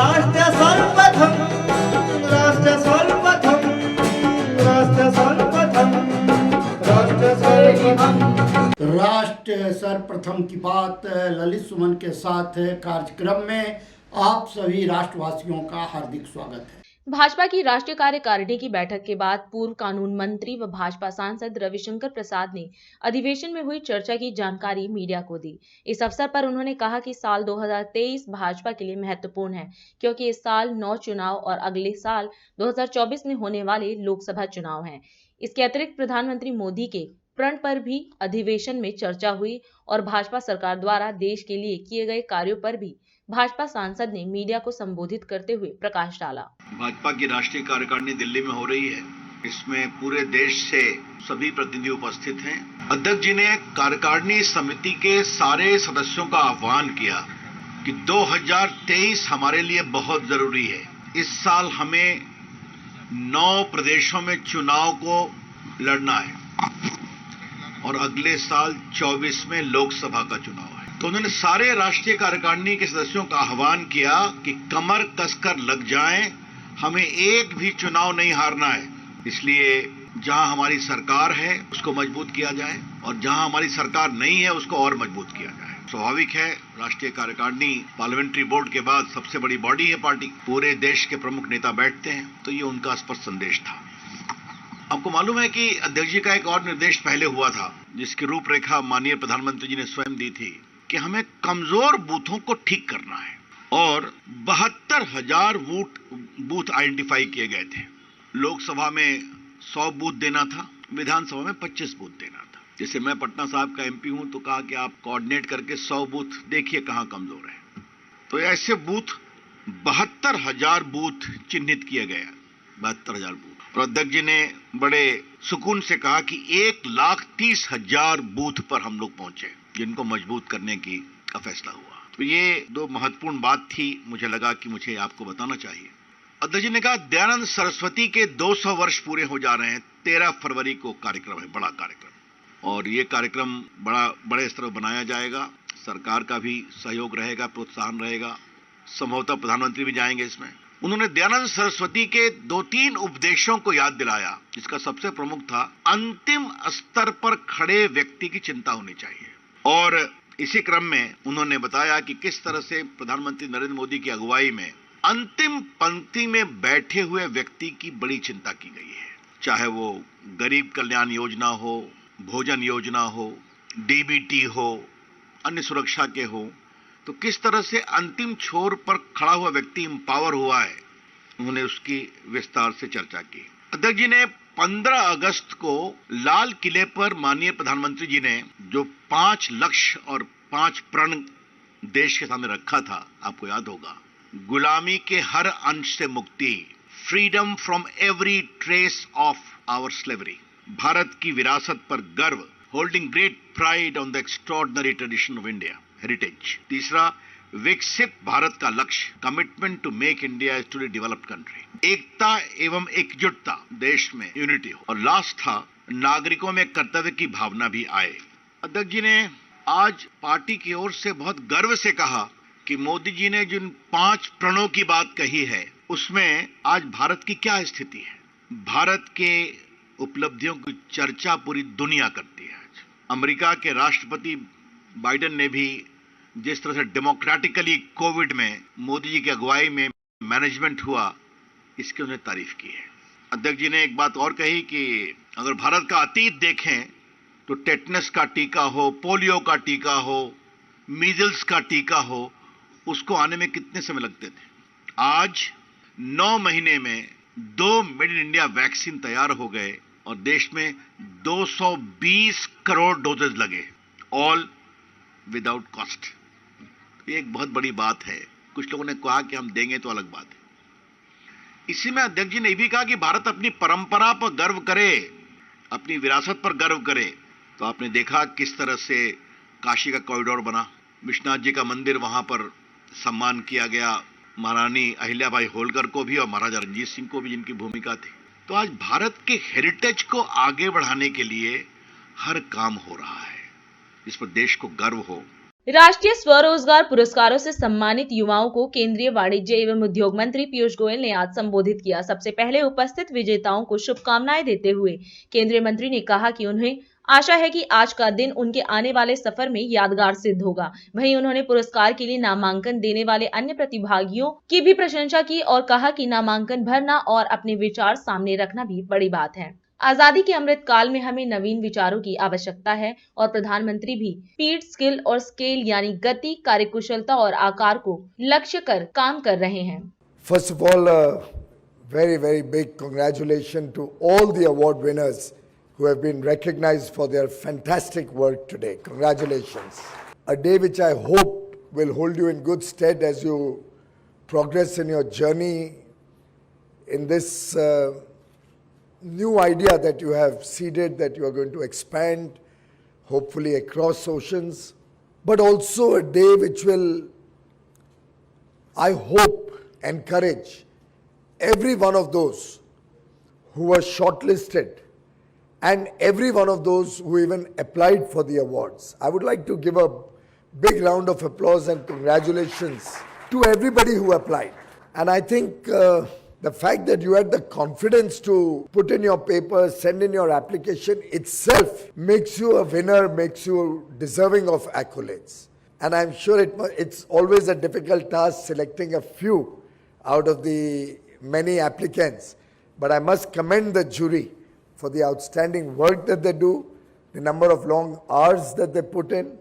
राष्ट्र सर्वप्रथम राष्ट्र सर्वप्रथम राष्ट्र सर्वप्रथम राष्ट्र सर्वप्रथम राष्ट्र सर्वप्रथम की बात ललित सुमन के साथ कार्यक्रम में आप सभी राष्ट्रवासियों का हार्दिक स्वागत है। भाजपा की राष्ट्रीय कार्यकारिणी की बैठक के बाद पूर्व कानून मंत्री व भाजपा सांसद रविशंकर प्रसाद ने अधिवेशन में हुई चर्चा की जानकारी मीडिया को दी। इस अवसर पर उन्होंने कहा कि साल 2023 भाजपा के लिए महत्वपूर्ण है, क्योंकि इस साल 9 चुनाव और अगले साल 2024 में होने वाले लोकसभा चुनाव हैं। इसके अतिरिक्त प्रधानमंत्री मोदी के प्रण पर भी अधिवेशन में चर्चा हुई और भाजपा सरकार द्वारा देश के लिए किए गए कार्यों पर भी भाजपा सांसद ने मीडिया को संबोधित करते हुए प्रकाश डाला। भाजपा की राष्ट्रीय कार्यकारिणी दिल्ली में हो रही है। इसमें पूरे देश से सभी प्रतिनिधि उपस्थित हैं। अध्यक्ष जी ने कार्यकारिणी समिति के सारे सदस्यों का आह्वान किया कि 2023 हमारे लिए बहुत जरूरी है। इस साल हमें 9 प्रदेशों में चुनाव को लड़ना है और अगले साल 24 में लोकसभा का चुनाव है। तो उन्होंने सारे राष्ट्रीय कार्यकारिणी के सदस्यों का आह्वान किया कि कमर कसकर लग जाएं, हमें एक भी चुनाव नहीं हारना है। इसलिए जहां हमारी सरकार है उसको मजबूत किया जाए और जहां हमारी सरकार नहीं है उसको और मजबूत किया जाए। स्वाभाविक है, राष्ट्रीय कार्यकारिणी पार्लियामेंट्री बोर्ड के बाद सबसे बड़ी बॉडी है पार्टी। पूरे देश के प्रमुख नेता बैठते हैं, तो ये उनका स्पष्ट संदेश था। आपको मालूम है कि अध्यक्ष जी का एक और निर्देश पहले हुआ था, जिसकी रूपरेखा माननीय प्रधानमंत्री जी ने स्वयं दी थी कि हमें कमजोर बूथों को ठीक करना है और 72,000 बूथ आइडेंटिफाई किए गए थे। लोकसभा में 100 बूथ देना था, विधानसभा में 25 बूथ देना था। जैसे मैं पटना साहब का एमपी हूं, तो कहा कि आप कोऑर्डिनेट करके 100 बूथ देखिए कहां कमजोर है। तो ऐसे बूथ 72,000 बूथ चिन्हित किए गए, 72,000 बूथ। और अध्यक्ष जी ने बड़े सुकून से कहा कि 1,30,000 बूथ पर हम लोग पहुंचे, जिनको मजबूत करने का फैसला हुआ। तो ये 2 महत्वपूर्ण बात थी, मुझे लगा कि मुझे आपको बताना चाहिए। अध्यक्ष जी ने कहा दयानंद सरस्वती के 200 वर्ष पूरे हो जा रहे हैं। 13 फरवरी को कार्यक्रम है, बड़ा कार्यक्रम, और ये कार्यक्रम बड़े स्तर पर बनाया जाएगा। सरकार का भी सहयोग रहेगा, प्रोत्साहन रहेगा। संभवतः प्रधानमंत्री भी जाएंगे इसमें। उन्होंने दयानंद सरस्वती के 2-3 उपदेशों को याद दिलाया, जिसका सबसे प्रमुख था अंतिम स्तर पर खड़े व्यक्ति की चिंता होनी चाहिए। और इसी क्रम में उन्होंने बताया कि किस तरह से प्रधानमंत्री नरेंद्र मोदी की अगुवाई में अंतिम पंक्ति में बैठे हुए व्यक्ति की बड़ी चिंता की गई है। चाहे वो गरीब कल्याण योजना हो, भोजन योजना हो, डीबीटी हो, अन्य सुरक्षा के हो, तो किस तरह से अंतिम छोर पर खड़ा हुआ व्यक्ति एम्पावर हुआ है, उन्होंने उसकी विस्तार से चर्चा की। अध्यक्ष जी ने 15 अगस्त को लाल किले पर माननीय प्रधानमंत्री जी ने जो 5 लक्ष्य और 5 प्रण देश के सामने रखा था, आपको याद होगा, गुलामी के हर अंश से मुक्ति, freedom from every trace of our slavery, Bharat की विरासत पर गर्व, holding great pride on the extraordinary tradition of India heritage. तीसरा, विकसित भारत का लक्ष्य, commitment to make India a today developed country, एकता एवं एकजुटता, देश में यूनिटी हो। और लास्ट था, नागरिकों में कर्तव्य की भावना भी आए। अध्यक्ष जी ने आज पार्टी की ओर से बहुत गर्व से कहा कि मोदी जी ने जिन 5 प्रणों की बात कही है, उसमें आज भारत की क्या स्थिति है। भारत के उपलब्धियों की चर्चा पूरी दुनिया करती है। आज अमेरिका के राष्ट्रपति बाइडेन ने भी जिस तरह से डेमोक्रेटिकली कोविड में मोदी जी की अगुवाई में मैनेजमेंट हुआ, इसकी उन्हें तारीफ की है। अध्यक्ष जी ने एक बात और कही कि अगर भारत का अतीत देखें तो टेटनस का टीका हो, पोलियो का टीका हो, मीजल्स का टीका हो, उसको आने में कितने समय लगते थे। आज 9 महीने में 2 मेड इन इंडिया वैक्सीन तैयार हो गए और देश में 220 करोड़ डोजेज लगे, ऑल विदाउट कॉस्ट। ये एक बहुत बड़ी बात है। कुछ लोगों ने कहा कि हम देंगे तो अलग बात है। इसी में अध्यक्ष जी ने भी कहा कि भारत अपनी परंपरा पर गर्व करे, अपनी विरासत पर गर्व करे। तो आपने देखा किस तरह से काशी का कॉरिडोर बना, विश्वनाथ जी का मंदिर, वहां पर सम्मान किया गया महारानी अहिल्याबाई होलकर को भी और महाराजा रणजीत सिंह को भी, जिनकी भूमिका थी। तो आज भारत के हेरिटेज को आगे बढ़ाने के लिए हर काम हो रहा है, जिस पर देश को गर्व हो। राष्ट्रीय स्वरोजगार पुरस्कारों से सम्मानित युवाओं को केंद्रीय वाणिज्य एवं उद्योग मंत्री पीयूष गोयल ने आज संबोधित किया। सबसे पहले उपस्थित विजेताओं को शुभकामनाएं देते हुए केंद्रीय मंत्री ने कहा कि उन्हें आशा है कि आज का दिन उनके आने वाले सफर में यादगार सिद्ध होगा। वहीं उन्होंने पुरस्कार के लिए नामांकन देने वाले अन्य प्रतिभागियों की भी प्रशंसा की और कहा कि नामांकन भरना और अपने विचार सामने रखना भी बड़ी बात है। आजादी के अमृत काल में हमें नवीन विचारों की आवश्यकता है और प्रधानमंत्री भी स्पीड, स्किल और स्केल यानी गति, कार्यकुशलता और आकार को लक्ष्य कर काम कर रहे हैं। First of all, a very big congratulations to all the award winners who have been recognized for their fantastic work today. Congratulations. A day which I hope will hold you in good stead as you progress in your journey in this new idea that you have seeded, that you are going to expand, hopefully across oceans, but also a day which will, I hope, encourage every one of those who were shortlisted and every one of those who even applied for the awards. I would like to give a big round of applause and congratulations to everybody who applied. And I think the fact that you had the confidence to put in your papers, send in your application itself makes you a winner, makes you deserving of accolades. And I'm sure it's always a difficult task selecting a few out of the many applicants. But I must commend the jury for the outstanding work that they do, the number of long hours that they put in,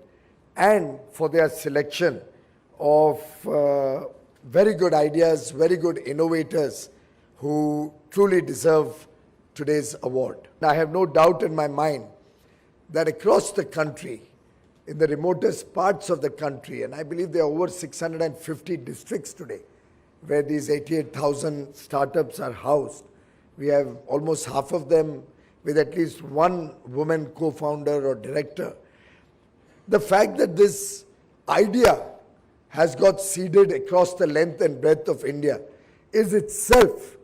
and for their selection of very good ideas, very good innovators who truly deserve today's award. I have no doubt in my mind that across the country, in the remotest parts of the country, and I believe there are over 650 districts today where these 88,000 startups are housed. We have almost half of them with at least one woman co-founder or director. The fact that this idea has got seeded across the length and breadth of India is itself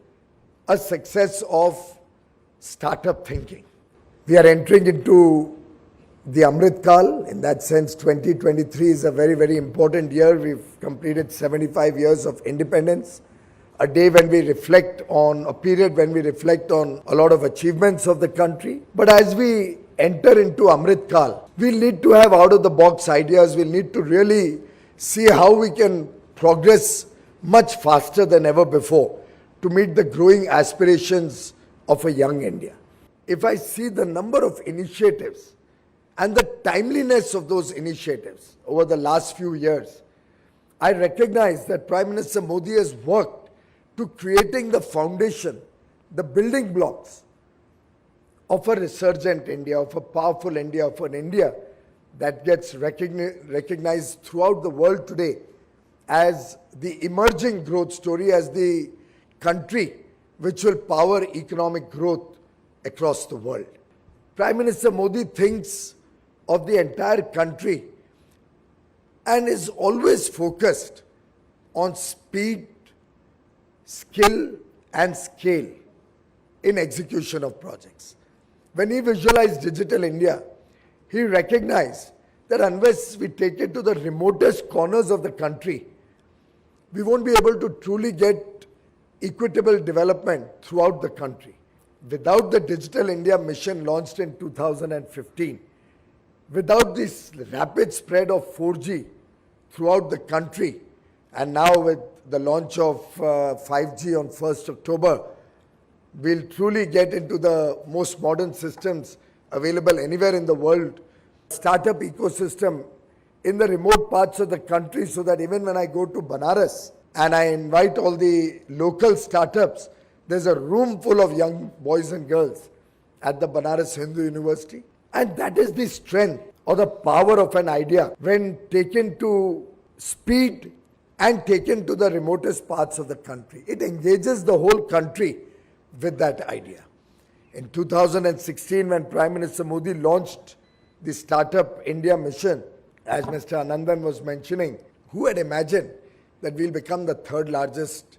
a success of startup thinking. We are entering into the Amrit Kal. In that sense, 2023 is a very important year. We've completed 75 years of independence, a day when we reflect on, a period when we reflect on a lot of achievements of the country. But as we enter into Amrit Kal, we'll need to have out-of-the-box ideas. We'll need to really see how we can progress much faster than ever before to meet the growing aspirations of a young India. If I see the number of initiatives and the timeliness of those initiatives over the last few years, I recognize that Prime Minister Modi has worked to creating the foundation, the building blocks of a resurgent India, of a powerful India, of an India that gets recognized throughout the world today as the emerging growth story, as the country which will power economic growth across the world. Prime Minister Modi thinks of the entire country and is always focused on speed, skill and scale in execution of projects. When he visualized Digital India, he recognized that unless we take it to the remotest corners of the country, we won't be able to truly get equitable development throughout the country. Without the Digital India mission launched in 2015, without this rapid spread of 4G throughout the country, and now with the launch of 5G on 1st October, we'll truly get into the most modern systems available anywhere in the world. Startup ecosystem in the remote parts of the country, so that even when I go to Banaras and I invite all the local startups, there's a room full of young boys and girls at the Banaras Hindu University. And that is the strength or the power of an idea when taken to speed and taken to the remotest parts of the country. It engages the whole country with that idea. In 2016, when Prime Minister Modi launched the Startup India mission, as Mr. Anandan was mentioning, who had imagined that we'll become the third largest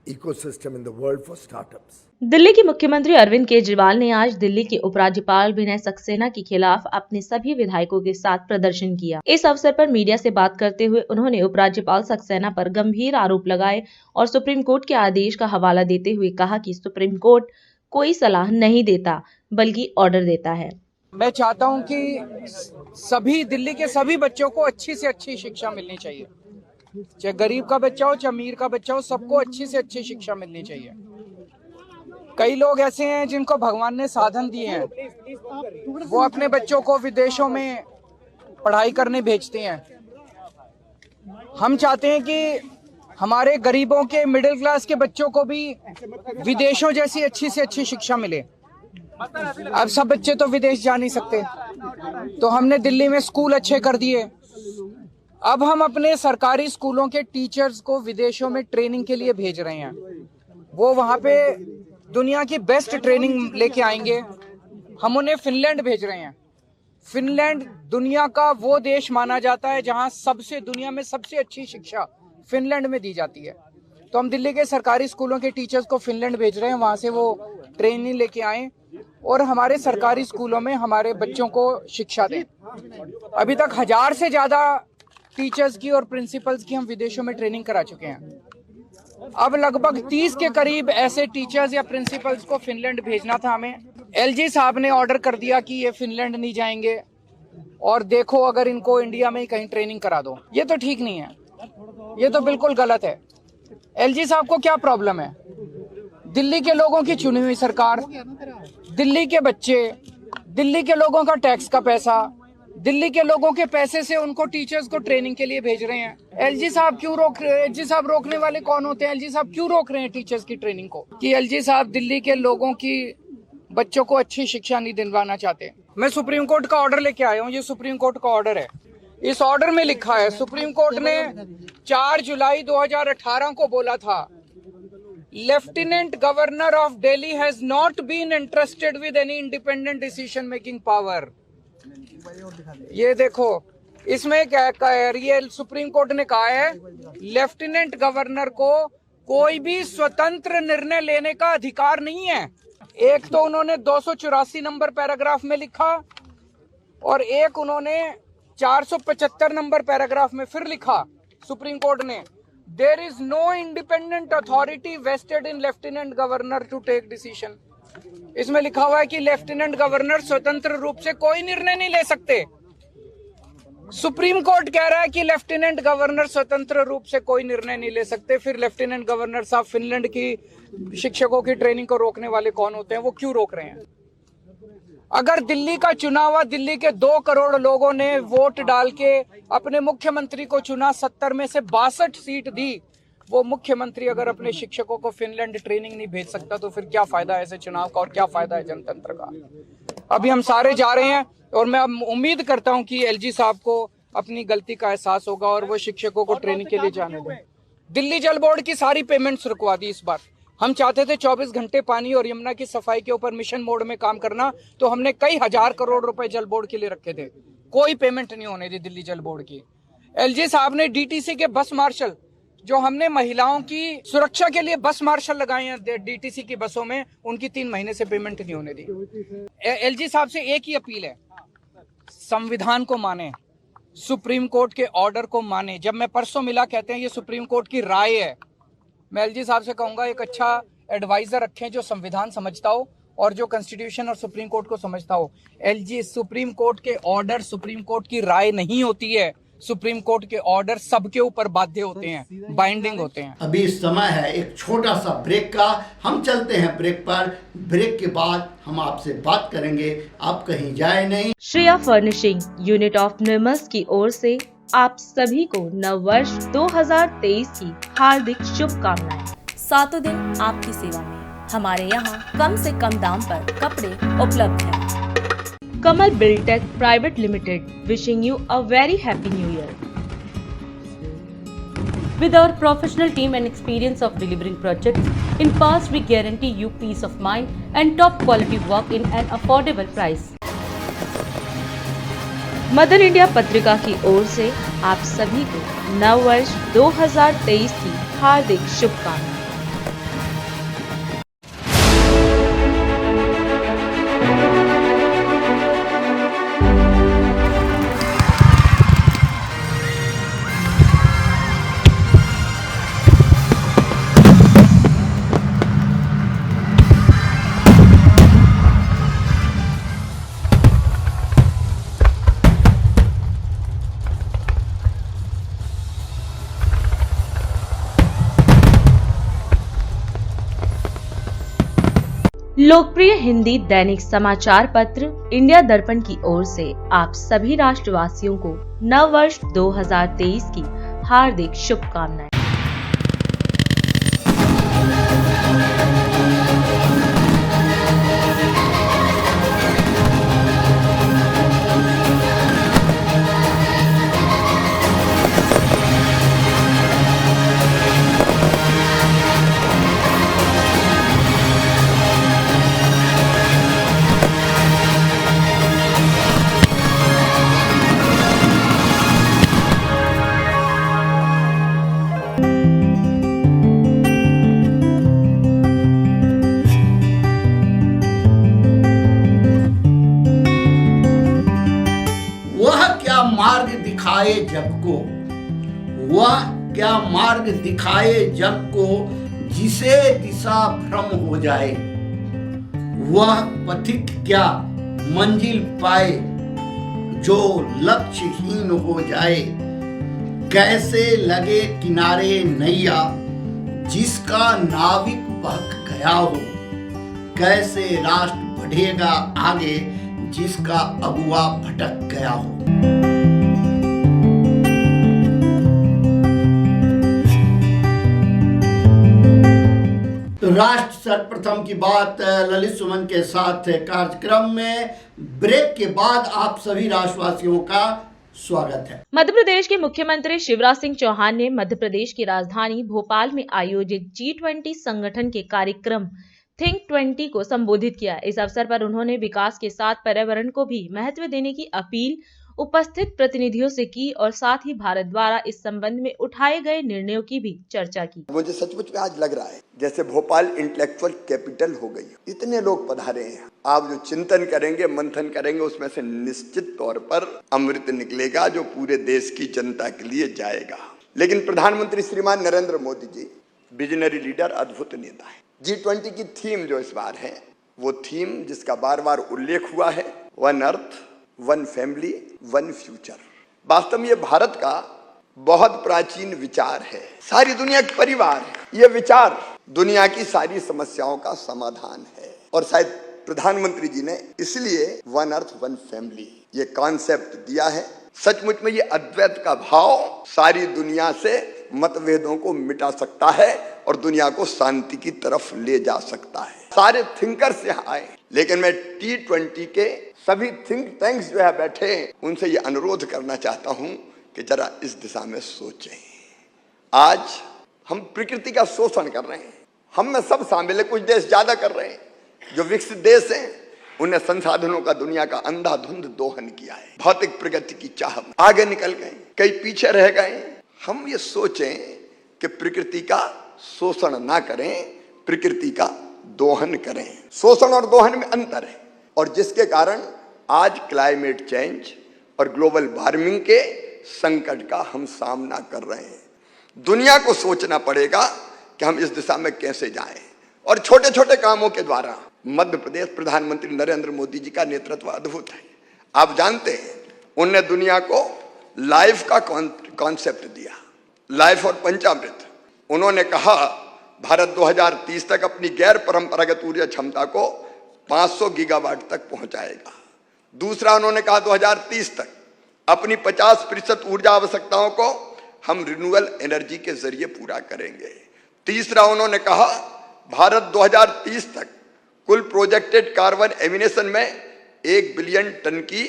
ecosystem in the world for startups. Delhi के मुख्यमंत्री अरविंद केजरीवाल ने आज दिल्ली के उपराज्यपाल विनय सक्सेना के खिलाफ अपने सभी विधायकों के साथ प्रदर्शन किया। इस अवसर पर मीडिया से बात करते हुए उन्होंने उपराज्यपाल सक्सेना पर गंभीर आरोप लगाए और सुप्रीम कोर्ट के आदेश का हवाला देते हुए कहा कि सुप्रीम कोर्ट कोई सलाह नहीं देता बल्कि ऑर्डर देता है। मैं चाहता हूं कि सभी दिल्ली के सभी बच्चों को अच्छी से अच्छी शिक्षा मिलनी चाहिए, चाहे गरीब का बच्चा हो चाहे अमीर का बच्चा हो, सबको अच्छी से अच्छी शिक्षा मिलनी चाहिए। कई लोग ऐसे हैं जिनको भगवान ने साधन दिए हैं, वो अपने बच्चों को विदेशों में पढ़ाई करने भेजते हैं। हम चाहते हैं कि हमारे गरीबों के मिडिल क्लास के बच्चों को भी विदेशों जैसी अच्छी से अच्छी शिक्षा मिले। अब सब बच्चे तो विदेश जा नहीं सकते, तो हमने दिल्ली में स्कूल अच्छे कर दिए। अब हम अपने सरकारी स्कूलों के टीचर्स को विदेशों में ट्रेनिंग के लिए भेज रहे हैं। वो वहाँ पे दुनिया की बेस्ट ट्रेनिंग लेके आएंगे। हम उन्हें फिनलैंड भेज रहे हैं। फिनलैंड दुनिया का वो देश माना जाता है जहाँ दुनिया में सबसे अच्छी शिक्षा फिनलैंड में दी जाती है। तो हम दिल्ली के सरकारी स्कूलों के टीचर्स को फिनलैंड भेज रहे हैं, वहाँ से वो ट्रेनिंग लेके आए और हमारे सरकारी स्कूलों में हमारे बच्चों को शिक्षा दें। अभी तक 1000 से ज़्यादा टीचर्स की और प्रिंसिपल्स की हम विदेशों में ट्रेनिंग करा चुके हैं। अब लगभग 30 के करीब ऐसे टीचर्स या प्रिंसिपल्स को फिनलैंड भेजना था हमें। एलजी साहब ने ऑर्डर कर दिया कि ये फिनलैंड नहीं जाएंगे और देखो अगर इनको इंडिया में ही कहीं ट्रेनिंग करा दो। ये तो ठीक नहीं है, ये तो बिल्कुल गलत है। एलजी साहब को क्या प्रॉब्लम है? दिल्ली के लोगों की चुनी हुई सरकार, दिल्ली के बच्चे, दिल्ली के लोगों का टैक्स का पैसा, दिल्ली के लोगों के पैसे से उनको टीचर्स को ट्रेनिंग के लिए भेज रहे हैं। एलजी साहब क्यों रोक रहे हैं? एलजी साहब रोकने वाले कौन होते हैं? एलजी साहब क्यों रोक रहे हैं टीचर्स की ट्रेनिंग को? कि एलजी साहब दिल्ली के लोगों की बच्चों को अच्छी शिक्षा नहीं दिलवाना चाहते। मैं सुप्रीम कोर्ट का ऑर्डर लेके आया हूँ। ये सुप्रीम कोर्ट का ऑर्डर है। इस ऑर्डर में लिखा है, सुप्रीम कोर्ट ने 4 जुलाई 2018 को बोला था, lieutenant governor of Delhi has not been interested with any independent decision making power. ये देखो, इसमें क्या है? ये सुप्रीम कोर्ट ने कहा है लेफ्टिनेंट गवर्नर को कोई भी स्वतंत्र निर्णय लेने का अधिकार नहीं है। एक तो उन्होंने 284 नंबर पैराग्राफ में लिखा और एक उन्होंने 475 नंबर पैराग्राफ में फिर लिखा सुप्रीम कोर्ट ने, there is no independent authority vested in lieutenant governor to take decision. इसमें लिखा हुआ है कि लेफ्टिनेंट गवर्नर स्वतंत्र रूप से कोई निर्णय नहीं ले सकते। सुप्रीम कोर्ट कह रहा है कि लेफ्टिनेंट गवर्नर स्वतंत्र रूप से कोई निर्णय नहीं ले सकते। फिर लेफ्टिनेंट गवर्नर साहब फिनलैंड की शिक्षकों की ट्रेनिंग को रोकने वाले कौन होते हैं? वो क्यों रोक रहे हैं? अगर दिल्ली का चुनाव हुआ, दिल्ली के 2 करोड़ लोगों ने वोट डाल के अपने मुख्यमंत्री को चुना, 70 में से 62 सीट दी, वो मुख्यमंत्री अगर अपने शिक्षकों को फिनलैंड ट्रेनिंग नहीं भेज सकता तो फिर क्या फायदा है ऐसे चुनाव का और क्या फायदा है जनतंत्र का? अभी हम सारे जा रहे हैं और मैं उम्मीद करता हूं कि एलजी साहब को अपनी गलती का एहसास होगा और वो शिक्षकों को ट्रेनिंग के लिए जाने दें। दिल्ली जल बोर्ड की सारी पेमेंट्स रुकवा दी इस बार। हम चाहते थे 24 घंटे पानी और यमुना की सफाई के ऊपर मिशन मोड में काम करना, तो हमने कई हजार करोड़ रुपए जल बोर्ड के लिए रखे थे। कोई पेमेंट नहीं होने दी दिल्ली जल बोर्ड की। एलजी साहब ने डीटीसी के बस मार्शल, जो हमने महिलाओं की सुरक्षा के लिए बस मार्शल लगाए हैं डीटीसी की बसों में, उनकी 3 महीने से पेमेंट नहीं होने दी। एलजी साहब से एक ही अपील है, संविधान को माने, सुप्रीम कोर्ट के ऑर्डर को माने। जब मैं परसों मिला, कहते हैं ये सुप्रीम कोर्ट की राय है। मैं एलजी साहब से कहूंगा एक अच्छा एडवाइजर रखें जो संविधान समझता हो और जो कॉन्स्टिट्यूशन और सुप्रीम कोर्ट को समझता हो। एलजी, सुप्रीम कोर्ट के ऑर्डर सुप्रीम कोर्ट की राय नहीं होती है। सुप्रीम कोर्ट के ऑर्डर सबके ऊपर बाध्य होते हैं, बाइंडिंग होते हैं। अभी समय है एक छोटा सा ब्रेक का। हम चलते हैं ब्रेक पर। ब्रेक के बाद हम आपसे बात करेंगे, आप कहीं जाए नहीं। श्रेया फर्निशिंग यूनिट ऑफ निर्मल्स की ओर से आप सभी को नव वर्ष 2023 की हार्दिक शुभकामनाएं। 7 दिन आपकी सेवा में। हमारे यहाँ कम से कम दाम पर कपड़े उपलब्ध हैं। Kamal Buildtech Private Limited wishing you a very happy new year. With our professional team and experience of delivering projects, in past we guarantee you peace of mind and top quality work in an affordable price. Mother India पत्रिका की ओर से आप सभी को नव वर्ष 2023 की हार्दिक शुभकामनाएं। लोकप्रिय हिंदी दैनिक समाचार पत्र इंडिया दर्पण की ओर से आप सभी राष्ट्रवासियों को नव वर्ष 2023 की हार्दिक शुभकामनाएं। वह क्या मार्ग दिखाए जग को, वह क्या मार्ग दिखाए जग को, जिसे दिशा भ्रम हो जाए। वह पथिक क्या मंजिल पाए, जो लक्ष्यहीन हो जाए। कैसे लगे किनारे नैया, जिसका नाविक बहक गया हो। कैसे राष्ट्र बढ़ेगा आगे, जिसका अगुआ भटक गया हो। तो राष्ट्र सर्वप्रथम की बात ललित सुमन के साथ कार्यक्रम में ब्रेक के बाद आप सभी राष्ट्रवासियों का स्वागत है। मध्य प्रदेश के मुख्यमंत्री शिवराज सिंह चौहान ने मध्य प्रदेश की राजधानी भोपाल में आयोजित G20 संगठन के कार्यक्रम थिंक 20 को संबोधित किया। इस अवसर पर उन्होंने विकास के साथ पर्यावरण को भी महत्व देने की अपील उपस्थित प्रतिनिधियों से की और साथ ही भारत द्वारा इस संबंध में उठाए गए निर्णयों की भी चर्चा की। मुझे सचमुच में आज लग रहा है जैसे भोपाल इंटेलेक्चुअल कैपिटल हो गई। इतने लोग पधारे हैं। आप जो चिंतन करेंगे, मंथन करेंगे, उसमें से निश्चित तौर पर अमृत निकलेगा जो पूरे देश की जनता के लिए जाएगा। लेकिन प्रधानमंत्री श्रीमान नरेंद्र मोदी जी विजनरी लीडर, अद्भुत नेता है। G20 की थीम जो इस बार है, वो थीम जिसका बार बार उल्लेख हुआ है, one earth, one family, one future. वास्तव में ये भारत का बहुत प्राचीन विचार है। सारी दुनिया का परिवार है। ये विचार दुनिया की सारी समस्याओं का समाधान है और शायद प्रधानमंत्री जी ने इसलिए वन अर्थ वन फैमिली ये कॉन्सेप्ट दिया है। सचमुच में ये अद्वैत का भाव सारी दुनिया से मतभेदों को मिटा सकता है और दुनिया को शांति की तरफ ले जा सकता है। सारे थिंकर्स यहाँ आए, लेकिन मैं T20 के सभी थिंक टैंक्स जो है बैठे, उनसे ये अनुरोध करना चाहता हूं कि जरा इस दिशा में सोचें। आज हम प्रकृति का शोषण कर रहे हैं। हम में सब शामिल है। कुछ देश ज्यादा कर रहे हैं। जो विकसित देश हैं उन्हें संसाधनों का दुनिया का अंधाधुंध दोहन किया है। भौतिक प्रगति की चाह में आगे निकल गए, कई पीछे रह गए। हम ये सोचें कि प्रकृति का शोषण ना करें, प्रकृति का दोहन करें। शोषण और दोहन में अंतर है और जिसके कारण आज क्लाइमेट चेंज और ग्लोबल वार्मिंग के संकट का हम सामना कर रहे हैं। दुनिया को सोचना पड़ेगा कि हम इस दिशा में कैसे जाएं और छोटे छोटे कामों के द्वारा मध्य प्रदेश प्रधानमंत्री नरेंद्र मोदी जी का नेतृत्व अद्भुत है। आप जानते हैं उनने दुनिया को लाइफ का कॉन्सेप्ट दिया, लाइफ और पंचामृत। उन्होंने कहा भारत 2030 तक अपनी गैर परंपरागत ऊर्जा क्षमता को 500 गीगावाट तक पहुंचाएगा। दूसरा, उन्होंने कहा 2030 तक अपनी 50% ऊर्जा आवश्यकताओं को हम रिन्यूएबल एनर्जी के जरिए पूरा करेंगे। तीसरा, उन्होंने कहा भारत 2030 तक कुल प्रोजेक्टेड कार्बन एमिशन में 1 बिलियन टन की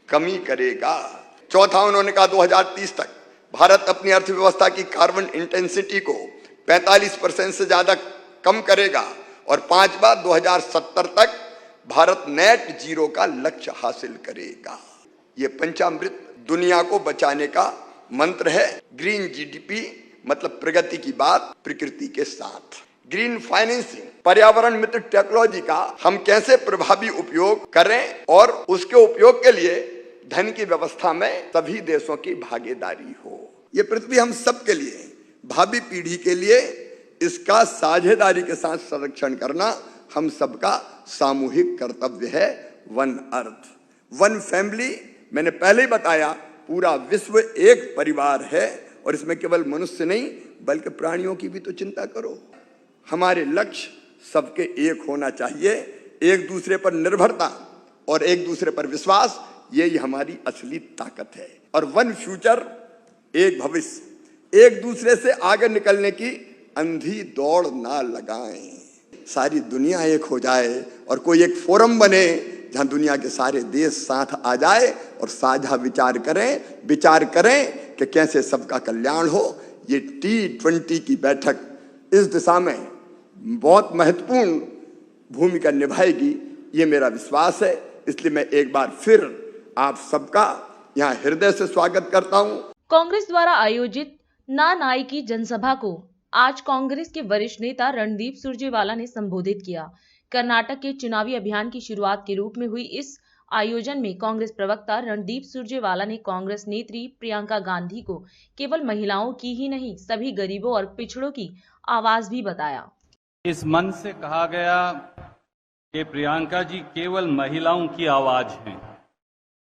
कमी करेगा। चौथा, उन्होंने कहा 2030 तक भारत अपनी अर्थव्यवस्था की कार्बन इंटेंसिटी को 45% से ज्यादा कम करेगा। और पांचवा, 2070 तक भारत नेट जीरो का लक्ष्य हासिल करेगा। ये पंचामृत दुनिया को बचाने का मंत्र है। ग्रीन जीडीपी मतलब प्रगति की बात प्रकृति के साथ। ग्रीन फाइनेंसिंग, पर्यावरण मित्र टेक्नोलॉजी का हम कैसे प्रभावी उपयोग करें और उसके उपयोग के लिए धन की व्यवस्था में सभी देशों की भागीदारी हो। ये पृथ्वी हम सब के लिए, भावी पीढ़ी के लिए इसका साझेदारी के साथ संरक्षण करना हम सबका सामूहिक कर्तव्य है। वन अर्थ वन फैमिली, मैंने पहले ही बताया, पूरा विश्व एक परिवार है और इसमें केवल मनुष्य नहीं बल्कि प्राणियों की भी तो चिंता करो। हमारे लक्ष्य सबके एक होना चाहिए। एक दूसरे पर निर्भरता और एक दूसरे पर विश्वास, यही हमारी असली ताकत है। और वन फ्यूचर, एक भविष्य, एक दूसरे से आगे निकलने की अंधी दौड़ ना लगाएं। सारी दुनिया एक हो जाए और कोई एक फोरम बने जहां दुनिया के सारे देश साथ आ जाए और साझा विचार करें कि कैसे सबका कल्याण हो। ये T20 की बैठक इस दिशा में बहुत महत्वपूर्ण भूमिका निभाएगी, ये मेरा विश्वास है। इसलिए मैं एक बार फिर आप सबका यहाँ हृदय से स्वागत करता हूँ। कांग्रेस द्वारा आयोजित ना नाई की जनसभा को आज कांग्रेस के वरिष्ठ नेता रणदीप सुरजेवाला ने संबोधित किया। कर्नाटक के चुनावी अभियान की शुरुआत के रूप में हुई इस आयोजन में कांग्रेस प्रवक्ता रणदीप सुरजेवाला ने कांग्रेस नेत्री प्रियंका गांधी को केवल महिलाओं की ही नहीं, सभी गरीबों और पिछड़ों की आवाज भी बताया। इस मंच से कहा गया कि प्रियंका जी केवल महिलाओं की आवाज हैं।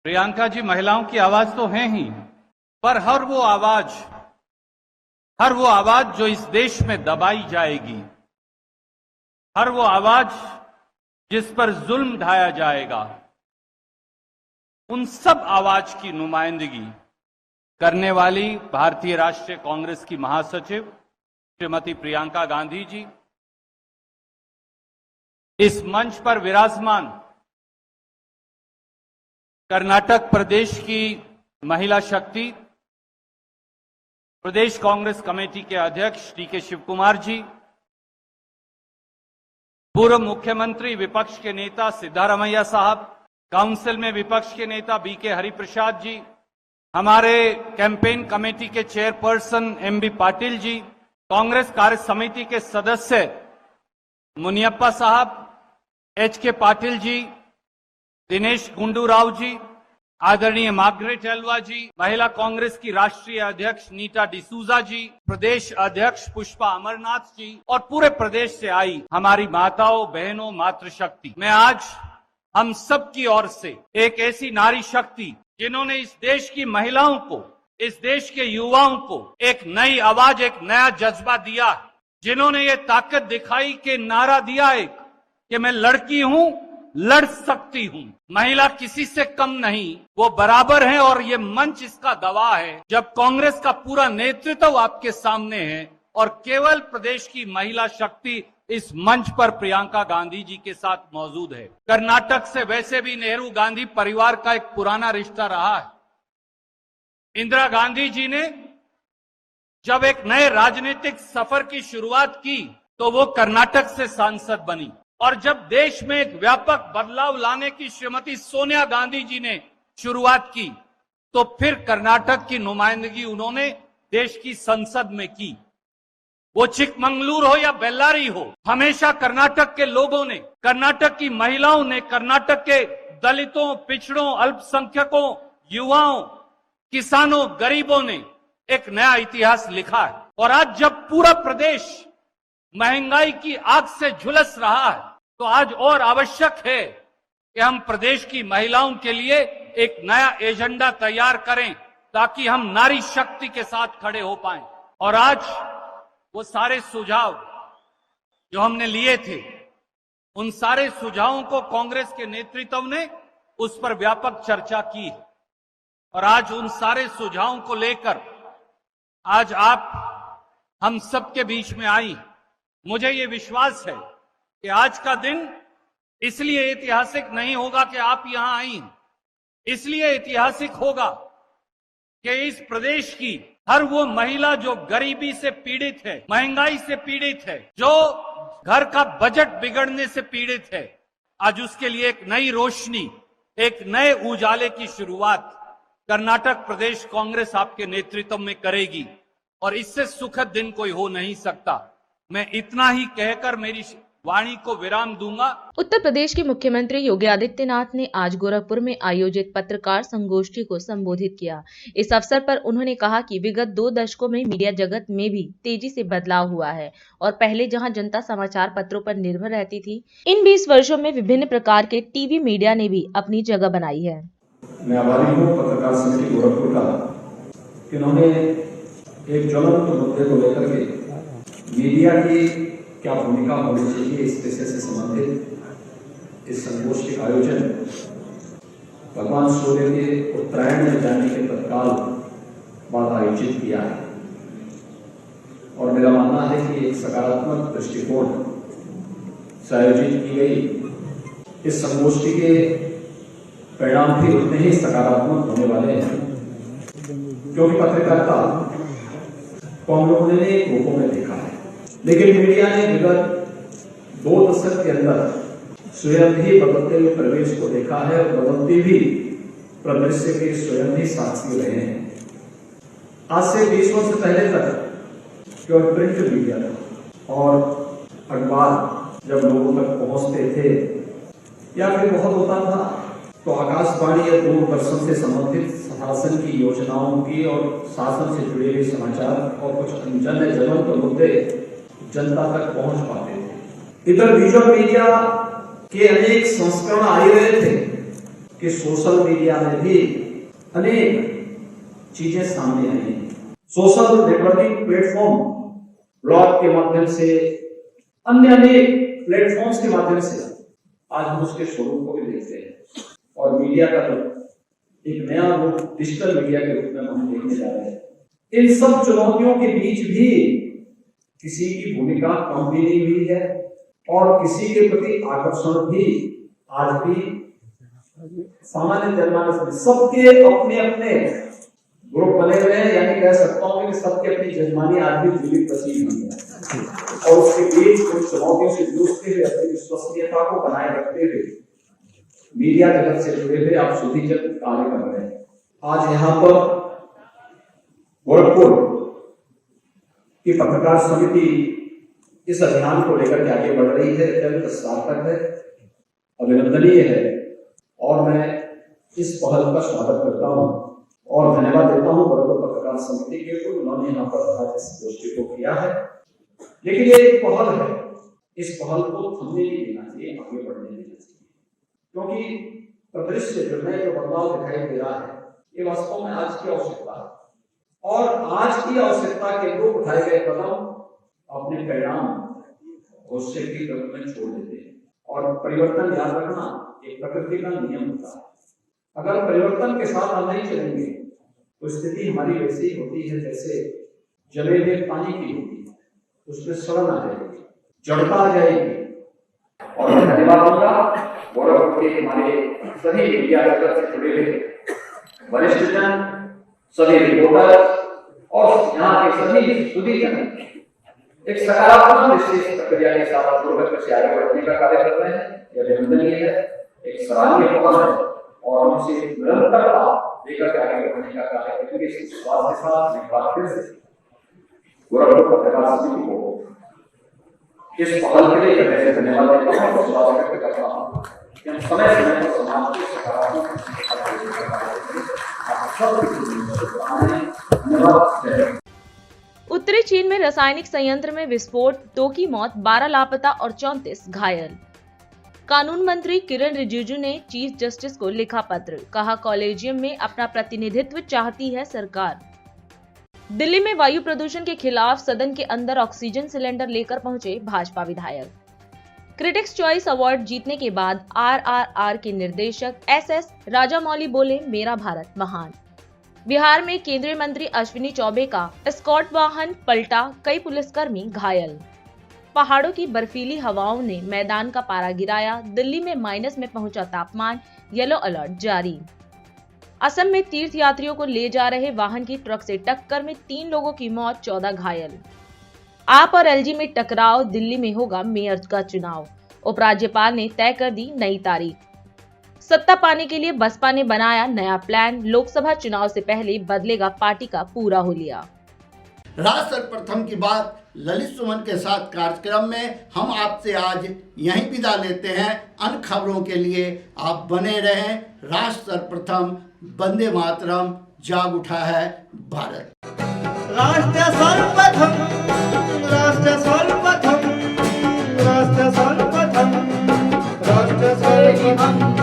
प्रियंका जी महिलाओं की आवाज तो हैं ही, पर हर वो आवाज जो इस देश में दबाई जाएगी, हर वो आवाज जिस पर जुल्म ढाया जाएगा, उन सब आवाज की नुमाइंदगी करने वाली भारतीय राष्ट्रीय कांग्रेस की महासचिव श्रीमती प्रियंका गांधी जी इस मंच पर विराजमान कर्नाटक प्रदेश की महिला शक्ति, प्रदेश कांग्रेस कमेटी के अध्यक्ष डी.के. शिव कुमार जी, पूर्व मुख्यमंत्री विपक्ष के नेता सिद्धारमैया साहब, काउंसिल में विपक्ष के नेता बी.के. हरिप्रसाद जी, हमारे कैंपेन कमेटी के चेयरपर्सन एम.बी. पाटिल जी, कांग्रेस कार्य समिति के सदस्य मुनियप्पा साहब, एच.के. पाटिल जी, दिनेश गुंडूराव जी, आदरणीय मार्गरेट एल्वा जी, महिला कांग्रेस की राष्ट्रीय अध्यक्ष नीता डिसूजा जी, प्रदेश अध्यक्ष पुष्पा अमरनाथ जी और पूरे प्रदेश से आई हमारी माताओं, बहनों, मातृशक्ति, मैं आज हम सब की ओर से एक ऐसी नारी शक्ति जिन्होंने इस देश की महिलाओं को, इस देश के युवाओं को एक नई आवाज, एक नया जज्बा दिया, जिन्होंने ये ताकत दिखाई कि नारा दिया एक कि मैं लड़की हूं, लड़ सकती हूं, महिला किसी से कम नहीं, वो बराबर है। और ये मंच इसका गवाह है, जब कांग्रेस का पूरा नेतृत्व आपके सामने है और केवल प्रदेश की महिला शक्ति इस मंच पर प्रियंका गांधी जी के साथ मौजूद है। कर्नाटक से वैसे भी नेहरू गांधी परिवार का एक पुराना रिश्ता रहा है। इंदिरा गांधी जी ने जब एक नए राजनीतिक सफर की शुरुआत की तो वो कर्नाटक से सांसद बनी, और जब देश में एक व्यापक बदलाव लाने की श्रीमती सोनिया गांधी जी ने शुरुआत की तो फिर कर्नाटक की नुमाइंदगी उन्होंने देश की संसद में की। वो चिकमंगलुरु हो या बेल्लारी हो, हमेशा कर्नाटक के लोगों ने, कर्नाटक की महिलाओं ने, कर्नाटक के दलितों, पिछड़ों, अल्पसंख्यकों, युवाओं, किसानों, गरीबों ने एक नया इतिहास लिखा है। और आज जब पूरा प्रदेश महंगाई की आग से झुलस रहा है तो आज और आवश्यक है कि हम प्रदेश की महिलाओं के लिए एक नया एजेंडा तैयार करें ताकि हम नारी शक्ति के साथ खड़े हो पाएं। और आज वो सारे सुझाव जो हमने लिए थे, उन सारे सुझावों को कांग्रेस के नेतृत्व ने उस पर व्यापक चर्चा की और आज उन सारे सुझावों को लेकर आज आप हम सबके बीच में आई। मुझे ये विश्वास है कि आज का दिन इसलिए ऐतिहासिक नहीं होगा कि आप यहां आई, इसलिए ऐतिहासिक होगा कि इस प्रदेश की हर वो महिला जो गरीबी से पीड़ित है, महंगाई से पीड़ित है, जो घर का बजट बिगड़ने से पीड़ित है, आज उसके लिए एक नई रोशनी, एक नए उजाले की शुरुआत कर्नाटक प्रदेश कांग्रेस आपके नेतृत्व में करेगी और इससे सुखद दिन कोई हो नहीं सकता। मैं इतना ही कहकर मेरी वाणी को विराम दूंगा। उत्तर प्रदेश के मुख्यमंत्री योगी आदित्यनाथ ने आज गोरखपुर में आयोजित पत्रकार संगोष्ठी को संबोधित किया। इस अवसर पर उन्होंने कहा कि विगत 2 दशकों में मीडिया जगत में भी तेजी से बदलाव हुआ है और पहले जहां जनता समाचार पत्रों पर निर्भर रहती थी, इन 20 वर्षों में विभिन्न प्रकार के टीवी मीडिया ने भी अपनी जगह बनाई है। मैं आभारी हूँ पत्रकार समिति गोरखपुर का, इन्होंने एक ज्वलंत मुद्दे को लेकर के मीडिया की क्या भूमिका होनी चाहिए इस विषय से संबंधित इस संगोष्ठी का आयोजन भगवान सूर्य के उत्तरायण में जाने के तत्काल बाद आयोजित किया है और मेरा मानना है कि एक सकारात्मक दृष्टिकोण से आयोजित की गई इस संगोष्ठी के परिणाम भी उतने ही सकारात्मक होने वाले हैं, क्योंकि पत्रकारिता को हम लोगों ने अनेक रूपों में देखा है, लेकिन मीडिया ने विगत 2 दशक के अंदर स्वयं ही बदलते हुए परिवेश को देखा है और बदलती भी परिदृश्य के स्वयं ही साक्षी रहे हैं। आज से 20 वर्ष पहले तक केवल प्रिंट मीडिया था और अखबार जब लोगों तक पहुंचते थे या फिर बहुत होता था तो आकाशवाणी या दूरदर्शन से संबंधित शासन की योजनाओं की और शासन से जुड़े हुए समाचार और कुछ अन्य ज्वलंत मुद्दे जनता तक पहुंच पाते थे। इधर विजुअल मीडिया के अनेक संस्करण आ रहे थे कि सोशल मीडिया में भी अनेक चीजें सामने आई हैं। सोशल नेटवर्किंग प्लेटफॉर्म, ब्लॉग के माध्यम से, अन्य अनेक प्लेटफॉर्म्स के माध्यम से आज हम उसके स्वरूप को भी देखते हैं और मीडिया का जो एक नया रूप डिजिटल मीडिया के रूप में हम देखने जा रहे हैं। इन सब चुनौतियों के बीच भी किसी की भूमिका कम भी नहीं हुई है और किसी के प्रति आकर्षण भी आज भी सामान्य जनमानस में सबके अपने अपने ग्रुप बने हुए हैं, यानी कह सकता हूं कि सबकी अपनी जजमानी आज भी जीवित बची हुई है और उसके बीच उन चुनौतियों से जूझते हुए अपनी विश्वसनीयता को बनाए रखते हुए मीडिया जगत से जुड़े हुए आप सुधीचंद कार्य कर रहे हैं। आज यहाँ पर गोरखपुर की पत्रकार समिति इस अभियान को लेकर के आगे बढ़ रही है, अत्यंत सार्थक है, अभिनंदनीय है और मैं इस पहल का स्वागत करता हूं और धन्यवाद देता हूं गोरखपुर पत्रकार समिति के को, उन्होंने यहाँ पर आज इस गोष्ठी को किया है। लेकिन ये एक पहल है, इस पहल को थमने नहीं देना चाहिए, आगे बढ़ने देना चाहिए, क्योंकि परिदृश्य जो बदलाव दिखाई दे रहा है ये वास्तव में आज की आवश्यकता है और आज की आवश्यकता के अनुरूप उठाए गए कदम अपने परिणाम गुस्से की तरफ में छोड़ देते हैं और परिवर्तन याद रखना एक प्रकृति का नियम होता है। अगर परिवर्तन के साथ हम नहीं चलेंगे तो स्थिति हमारी वैसी ही होती है जैसे जले हुए पानी की होती है, उसमें सड़न आ जाएगी, जड़ता आ जाएगी। और धन्यवाद दूंगा गोरखपुर के हमारे सभी मीडिया जगत से जुड़े हुए वरिष्ठ जन, सभी रिपोर्टर और यहाँ के सभी सुधीजन एक सकारात्मक दृष्टि प्रक्रिया के साथ पूर्वक से आगे बढ़ने का कार्य कर रहे हैं। यह अभिनंदनीय है, एक सराहनीय पहल है और हम इसे निरंतरता लेकर आगे बढ़ने का कार्य करेंगे। इस विश्वास के साथ एक बार फिर से गोरखपुर पत्रकार समिति को इस पहल के लिए मैं धन्यवाद देता हूं और स्वागत व्यक्त करता हूं कि हम समय समय पर समाज के सकारात्मक धन्यवाद। उत्तरी चीन में रासायनिक संयंत्र में विस्फोट, 2 की मौत, 12 लापता और 34 घायल। कानून मंत्री किरण रिजिजू ने चीफ जस्टिस को लिखा पत्र, कहा कॉलेजियम में अपना प्रतिनिधित्व चाहती है सरकार। दिल्ली में वायु प्रदूषण के खिलाफ सदन के अंदर ऑक्सीजन सिलेंडर लेकर पहुंचे भाजपा विधायक। क्रिटिक्स चॉइस अवार्ड जीतने के बाद RRR के निर्देशक SS राजामौली बोले, मेरा भारत महान। बिहार में केंद्रीय मंत्री अश्विनी चौबे का एस्कॉर्ट वाहन पलटा, कई पुलिसकर्मी घायल। पहाड़ों की बर्फीली हवाओं ने मैदान का पारा गिराया, दिल्ली में माइनस में पहुंचा तापमान, येलो अलर्ट जारी। असम में तीर्थ यात्रियों को ले जा रहे वाहन की ट्रक से टक्कर में 3 लोगों की मौत, 14 घायल। आप और LG में टकराव, दिल्ली में होगा मेयर का चुनाव, उपराज्यपाल ने तय कर दी नई तारीख। सत्ता पाने के लिए बसपा ने बनाया नया प्लान, लोकसभा चुनाव से पहले बदलेगा पार्टी का पूरा हुलिया। राज सर्वप्रथम की बात ललित सुमन के साथ कार्यक्रम में हम आपसे आज यहीं विदा लेते हैं। अन्य खबरों के लिए आप बने रहें। राष्ट्र सर्वप्रथम, वंदे मातरम, जाग उठा है भारत। राष्ट्र सर्वप्रथम, राष्ट्र सर्वप्रथम, राष्ट्र सर्वप्रथम, राष्ट्र सर्वप्रथम।